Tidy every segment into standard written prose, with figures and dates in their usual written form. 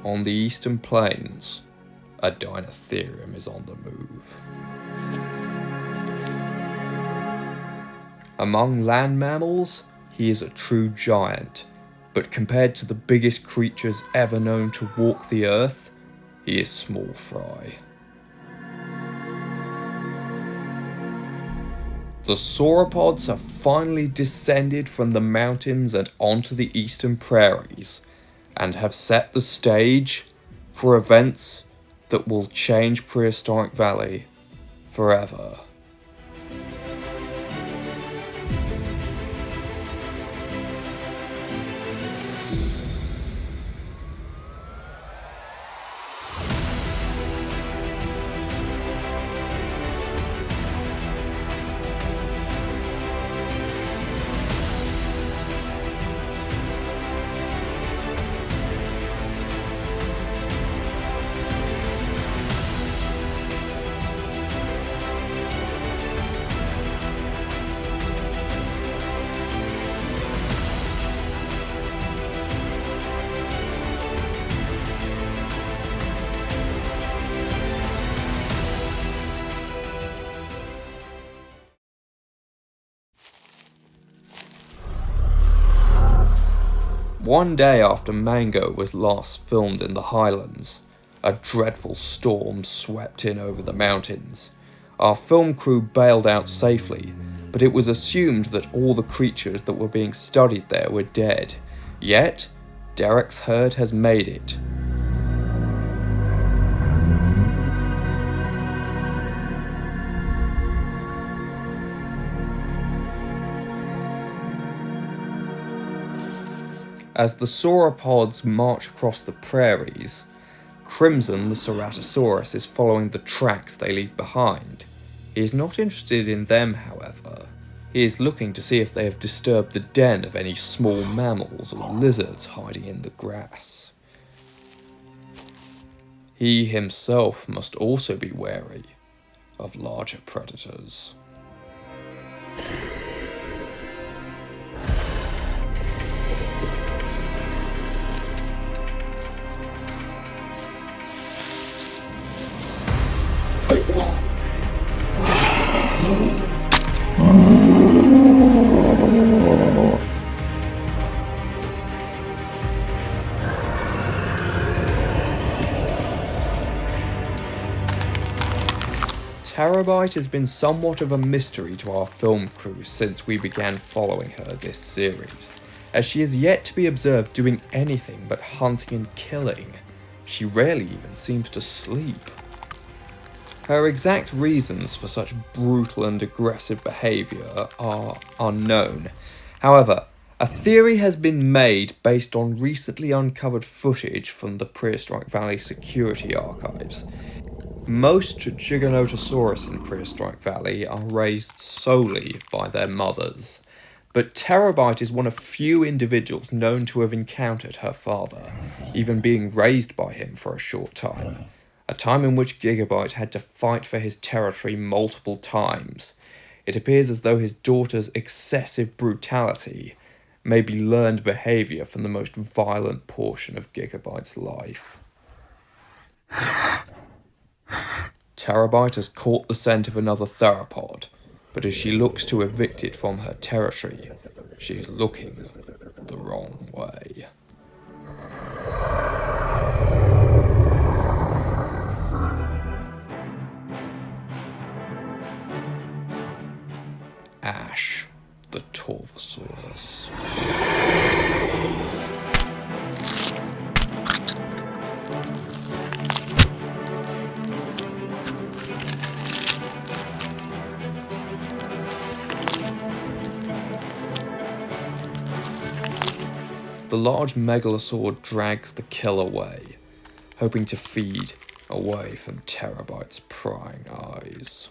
on the eastern plains, a Dinotherium is on the move. Among land mammals, he is a true giant, but compared to the biggest creatures ever known to walk the earth, he is small fry. The sauropods have finally descended from the mountains and onto the eastern prairies, and have set the stage for events that will change Prehistoric Valley forever. One day after Mango was last filmed in the Highlands, a dreadful storm swept in over the mountains. Our film crew bailed out safely, but it was assumed that all the creatures that were being studied there were dead. Yet, Derek's herd has made it. As the sauropods march across the prairies, Crimson the Ceratosaurus is following the tracks they leave behind. He is not interested in them, however. He is looking to see if they have disturbed the den of any small mammals or lizards hiding in the grass. He himself must also be wary of larger predators. Terabyte has been somewhat of a mystery to our film crew since we began following her this series, as she is yet to be observed doing anything but hunting and killing. She rarely even seems to sleep. Her exact reasons for such brutal and aggressive behaviour are unknown. However, a theory has been made based on recently uncovered footage from the Prehistoric Valley security archives. Most Giganotosaurus in Prehistoric Valley are raised solely by their mothers, but Terabyte is one of few individuals known to have encountered her father, even being raised by him for a short time, a time in which Gigabyte had to fight for his territory multiple times. It appears as though his daughter's excessive brutality may be learned behaviour from the most violent portion of Gigabyte's life. Terabyte has caught the scent of another theropod, but as she looks to evict it from her territory, she is looking the wrong way. Ash, the Torvosaurus. The large megalosaur drags the kill away, hoping to feed away from Terabyte's prying eyes.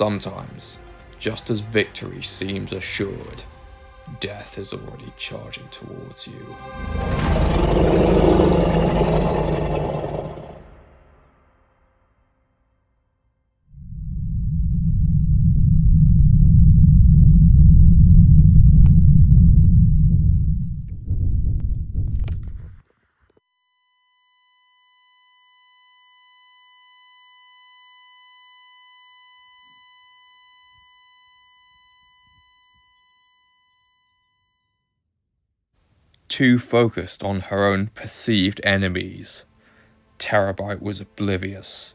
Sometimes, just as victory seems assured, death is already charging towards you. Too focused on her own perceived enemies, Terabyte was oblivious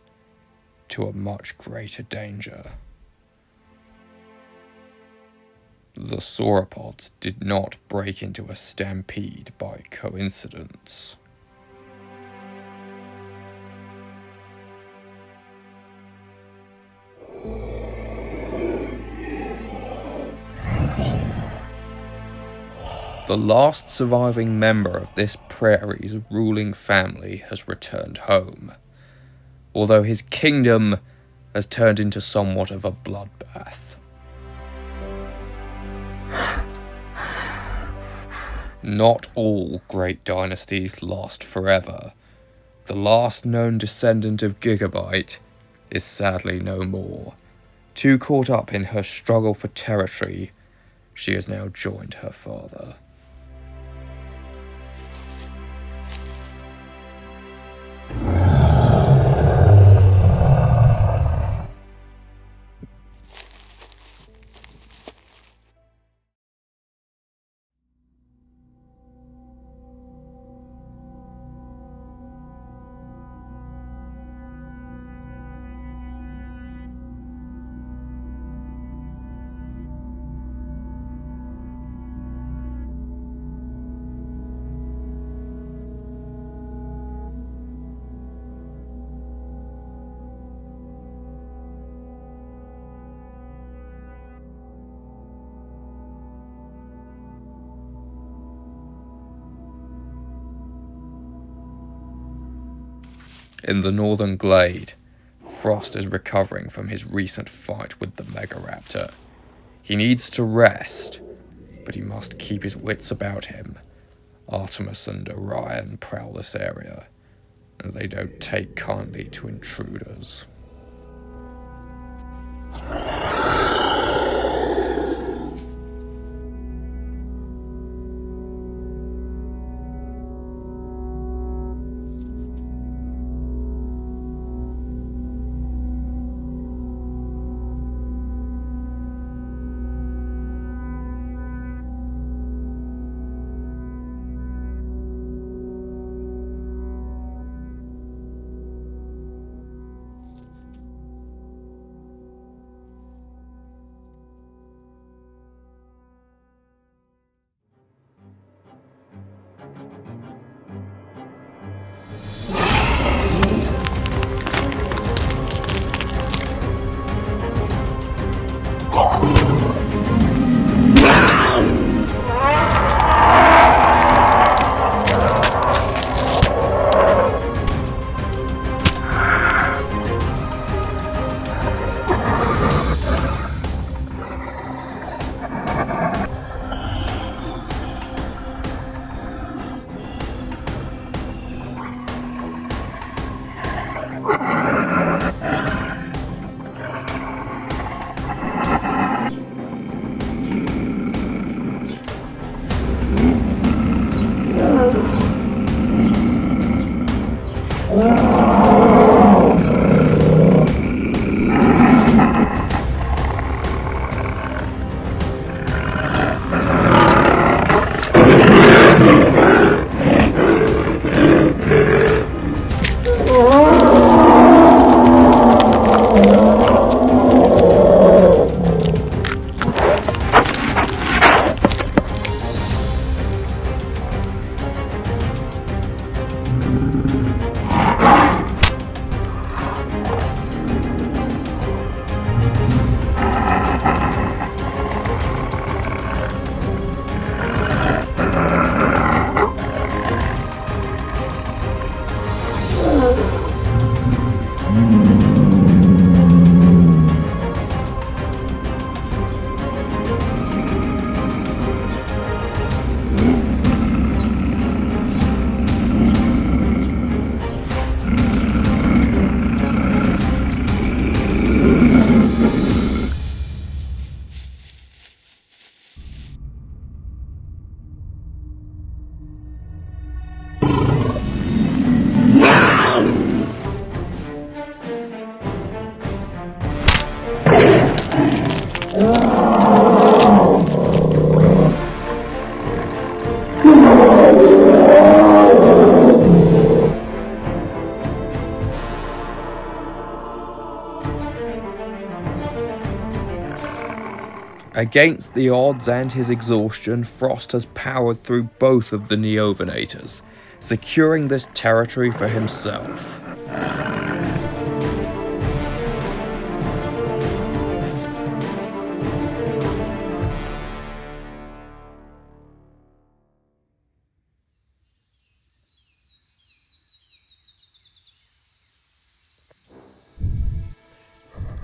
to a much greater danger. The sauropods did not break into a stampede by coincidence. The last surviving member of this prairie's ruling family has returned home, although his kingdom has turned into somewhat of a bloodbath. Not all great dynasties last forever. The last known descendant of Gigabyte is sadly no more. Too caught up in her struggle for territory, she has now joined her father. In the northern glade, Frost is recovering from his recent fight with the Megaraptor. He needs to rest, but he must keep his wits about him. Artemis and Orion prowl this area, and they don't take kindly to intruders. Against the odds and his exhaustion, Frost has powered through both of the Neovenators, securing this territory for himself.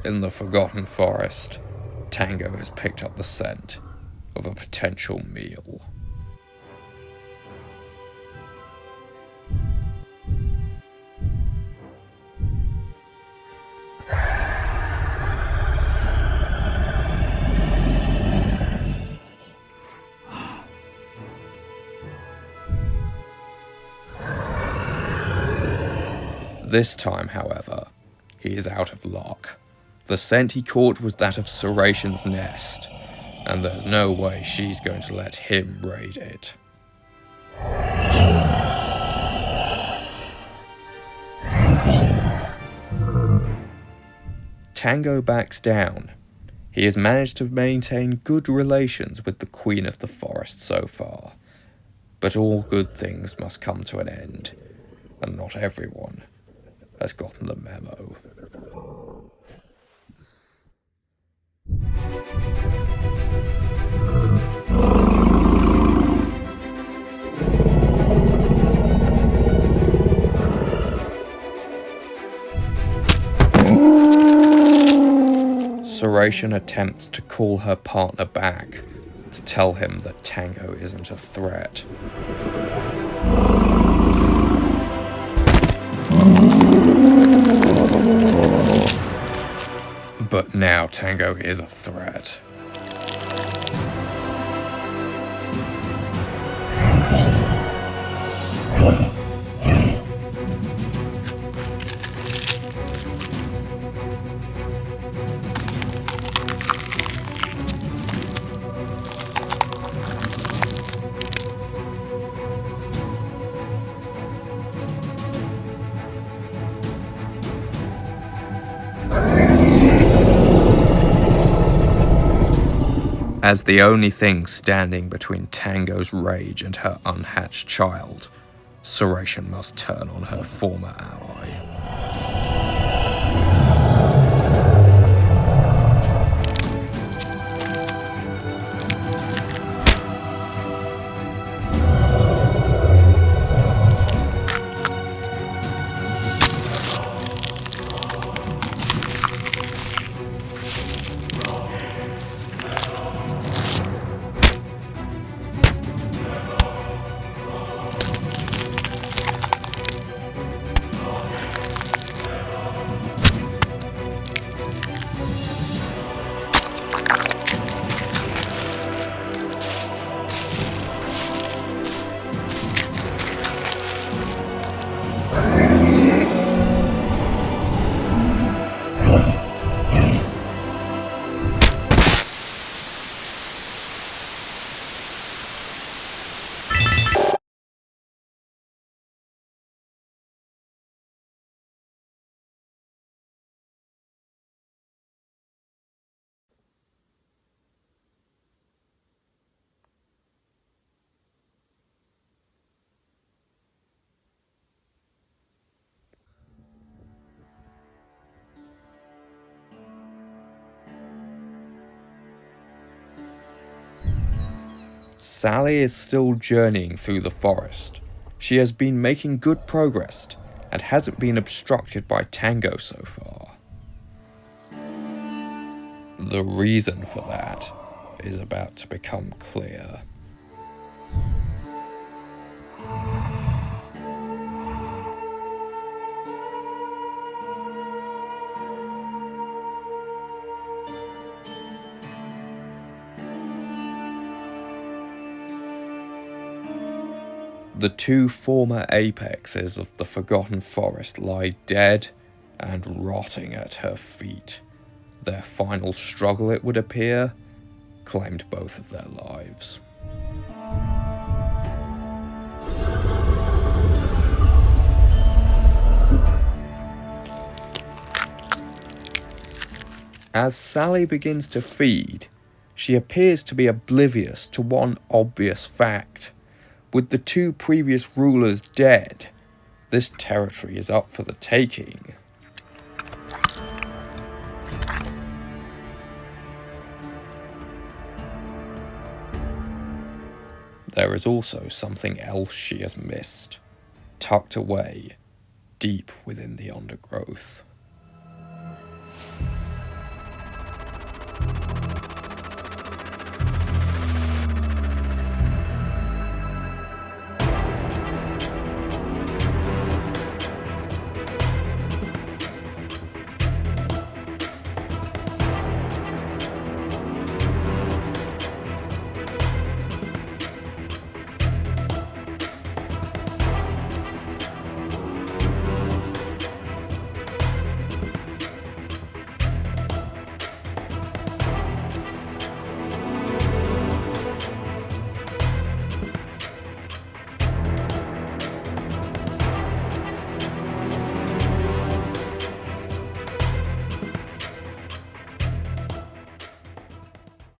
In the Forgotten Forest, Tango has picked up the scent of a potential meal. This time, however, he is out of luck. The scent he caught was that of Serration's nest, and there's no way she's going to let him raid it. Tango backs down. He has managed to maintain good relations with the Queen of the Forest so far, but all good things must come to an end, and not everyone has gotten the memo. Serration attempts to call her partner back to tell him that Tango isn't a threat. But now Tango is a threat. As the only thing standing between Tango's rage and her unhatched child, Serration must turn on her former ally. Sally is still journeying through the forest. She has been making good progress and hasn't been obstructed by Tango so far. The reason for that is about to become clear. The two former apexes of the Forgotten Forest lie dead and rotting at her feet. Their final struggle, it would appear, claimed both of their lives. As Sally begins to feed, She appears to be oblivious to one obvious fact. With the two previous rulers dead, this territory is up for the taking. There is also something else she has missed, tucked away deep within the undergrowth.